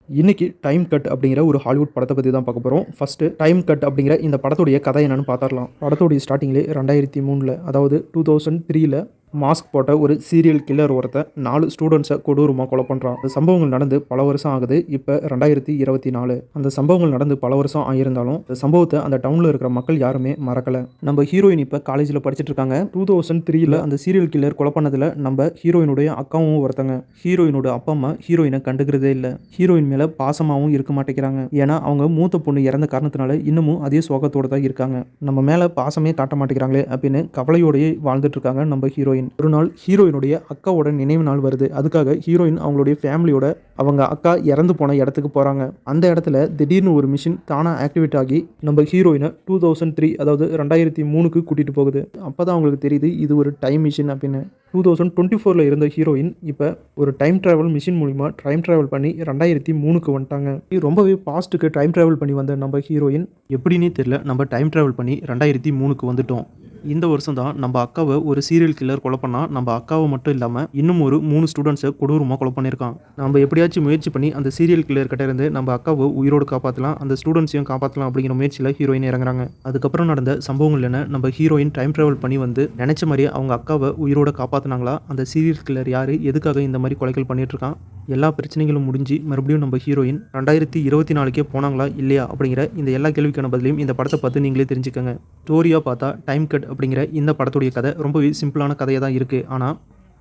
இன்னைக்கு time cut அப்படிங்கிற ஒரு ஹாலிவுட் படத்தை பற்றி தான் பார்க்க போகிறோம். ஃபஸ்ட்டு டைம் கட் அப்படிங்கிற இந்த படத்துடைய கதை என்னன்னு பார்த்துடலாம். படத்துடைய ஸ்டார்டிங்லேயே 2003 அதாவது 2003 மாஸ்க் போட்ட ஒரு சீரியல் கில்லர் ஒருத்தன் 4 ஸ்டூடெண்ட்ஸை கொடூரமாக கொலை பண்ணுறான். அந்த சம்பவங்கள் நடந்து பல வருஷம் ஆகுது. இப்போ 2024 அந்த சம்பவங்கள் நடந்து பல வருஷம் ஆகியிருந்தாலும் இந்த சம்பவத்தை அந்த டவுனில் இருக்கிற மக்கள் யாருமே மறக்கலை. நம்ம ஹீரோயின் இப்போ காலேஜில் படிச்சுட்டு இருக்காங்க. 2003 அந்த சீரியல் கில்லர் கொலை பண்ணதில் நம்ம ஹீரோயினுடைய அக்காவும் ஒருத்தங்க. ஹீரோயினோட அப்பா அம்மா ஹீரோயினை கண்டுக்கிறதே இல்லை. ஹீரோயின் மேலே பாசமாகவும் இருக்க மாட்டேங்கிறாங்க. ஏன்னா அவங்க மூத்த பொண்ணு இறந்த காரணத்தினால இன்னமும் அதே சோகத்தோடு தான் இருக்காங்க. நம்ம மேலே பாசமே காட்ட மாட்டேங்கிறாங்களே அப்படின்னு கவலையோடையே வாழ்ந்துட்டு இருக்காங்க நம்ம ஹீரோயின். ஒரு நாள் ஹீரோயினுடைய அக்காவோட நினைவு நாள் வருது. அதுக்காக ஹீரோயின் அவங்களுடைய ஃபேமிலியோட அவங்க அக்கா இறந்து போன இடத்துக்கு போகிறாங்க. அந்த இடத்துல திடீர்னு ஒரு மிஷின் தானாக ஆக்டிவேட் ஆகி நம்ம ஹீரோயினை 2003 அதாவது 2003க்கு கூட்டிகிட்டு போகுது. அப்போ தான் அவங்களுக்கு தெரியுது இது ஒரு டைம் மிஷின் அப்படின்னு. 2024 இருந்த ஹீரோயின் இப்போ ஒரு டைம் ட்ராவல் மிஷின் மூலிமா டைம் ட்ராவல் பண்ணி 2003க்கு வந்துட்டாங்க. ரொம்பவே பாஸ்ட்டுக்கு டைம் ட்ராவல் பண்ணி வந்த நம்ம ஹீரோயின் எப்படின்னே தெரியல நம்ம டைம் ட்ராவல் பண்ணி 2003க்கு வந்துட்டோம். இந்த வருஷம் தான் நம்ம அக்காவை ஒரு சீரியல் கில்லர் கொலை பண்ணால் நம்ம அக்காவை மட்டும் இல்லாமல் இன்னும் ஒரு 3 ஸ்டூடெண்ட்ஸை கொடூரமாக கொலை பண்ணியிருக்கான். நம்ம எப்படியாச்சும் முயற்சி பண்ணி அந்த சீரியல் கில்லர் கிட்ட இருந்து நம்ம அக்காவை உயிரோடு காப்பாற்றலாம், அந்த ஸ்டூடெண்ட்ஸையும் காப்பாற்றலாம் அப்படிங்கிற முயற்சியில் ஹீரோயின் இறங்குறாங்க. அதுக்கப்புறம் நடந்த சம்பவங்கள் என்ன, நம்ம ஹீரோயின் டைம் ட்ராவல் பண்ணி வந்து நினச்ச மாதிரியே அவங்க அக்காவை உயிரோட காப்பாற்றினாங்களா, அந்த சீரியல் கில்லர் யார், எதுக்காக இந்த மாதிரி கொலைகள் பண்ணிட்டு இருக்கான், எல்லா பிரச்சனைகளும் முடிஞ்சு மறுபடியும் நம்ம ஹீரோயின் 2024க்கே போனாங்களா இல்லையா அப்படிங்கிற இந்த எல்லா கேள்விக்கான பதிலையும் இந்த படத்தை பார்த்து நீங்களே தெரிஞ்சுக்கோங்க. ஸ்டோரியாக பார்த்தா டைம் கட் அப்படிங்கிற இந்த படத்துடைய கதை ரொம்பவே சிம்பிளான கதையாக தான் இருக்குது. ஆனால்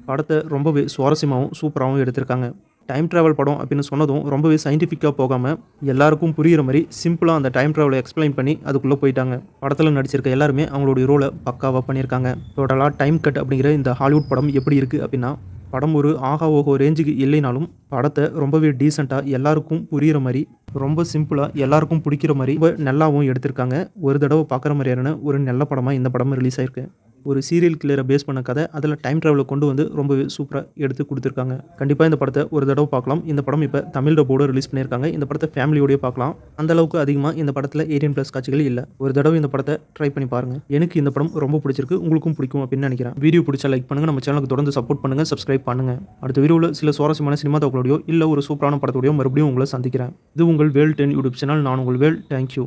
படத்தை ரொம்பவே சுவாரஸ்யமாகவும் சூப்பராகவும் எடுத்திருக்காங்க. டைம் ட்ராவல் படம் அப்படின்னு சொன்னதும் ரொம்பவே சயின்டிஃபிக்காக போகாமல் எல்லாருக்கும் புரிகிற மாதிரி சிம்பிளாக அந்த டைம் ட்ராவலை எக்ஸ்பிளைன் பண்ணி அதுக்குள்ளே போயிட்டாங்க. படத்தில் நடிச்சிருக்க எல்லாருமே அவங்களுடைய ரோலை பக்காவாக பண்ணியிருக்காங்க. டோட்டலாக டைம் கட் அப்படிங்கிற இந்த ஹாலிவுட் படம் எப்படி இருக்குது அப்படின்னா, படம் ஒரு ஆகா ஓஹோ ரேஞ்சுக்கு இல்லைனாலும் படத்தை ரொம்பவே டீசெண்டாக எல்லாருக்கும் புரிகிற மாதிரி ரொம்ப சிம்பிளாக எல்லாருக்கும் பிடிக்கிற மாதிரி ரொம்ப நல்லாவும் எடுத்திருக்காங்க. ஒரு தடவை பார்க்குற மாதிரியான ஒரு நல்ல படமாக இந்த படம் ரிலீஸ் ஆயிருக்கு. ஒரு சீரியல் கில்லரை பேஸ் பண்ண கதை, அதில் டைம் ட்ராவலை கொண்டு வந்து ரொம்பவே சூப்பராக எடுத்து கொடுத்துருக்காங்க. கண்டிப்பாக இந்த படத்தை ஒரு தடவை பார்க்கலாம். இந்த படம் இப்போ தமிழ் டப்போடு ரிலீஸ் பண்ணியிருக்காங்க. இந்த படத்தை ஃபேமிலியோடய பார்க்கலாம். அந்தளவுக்கு அதிகமாக இந்த படத்தில் 18+ காட்சிகள் இல்லை. ஒரு தடவை இந்த படத்தை ட்ரை பண்ணி பாருங்கள். எனக்கு இந்த படம் ரொம்ப பிடிச்சிருக்கு, உங்களுக்கும் பிடிக்கும் அப்படின்னு நினைக்கிறேன். வீடியோ பிடிச்சா லைக் பண்ணுங்கள், நம்ம சேனலுக்கு தொடர்ந்து சப்போர்ட் பண்ணுங்கள், சப்ஸ்கிரைப் பண்ணுங்கள். அடுத்த வீடியோவில் சில சுவாரஸ்யமான சினிமா தகவலோடையோ இல்லை ஒரு சூப்பரான படத்தோடையோ மறுபடியும் உங்களை சந்திக்கிறேன். இது உங்கள் வேல் 10 யூடியூப் சேனல். நான் உங்கள் வேல். தேங்க்யூ.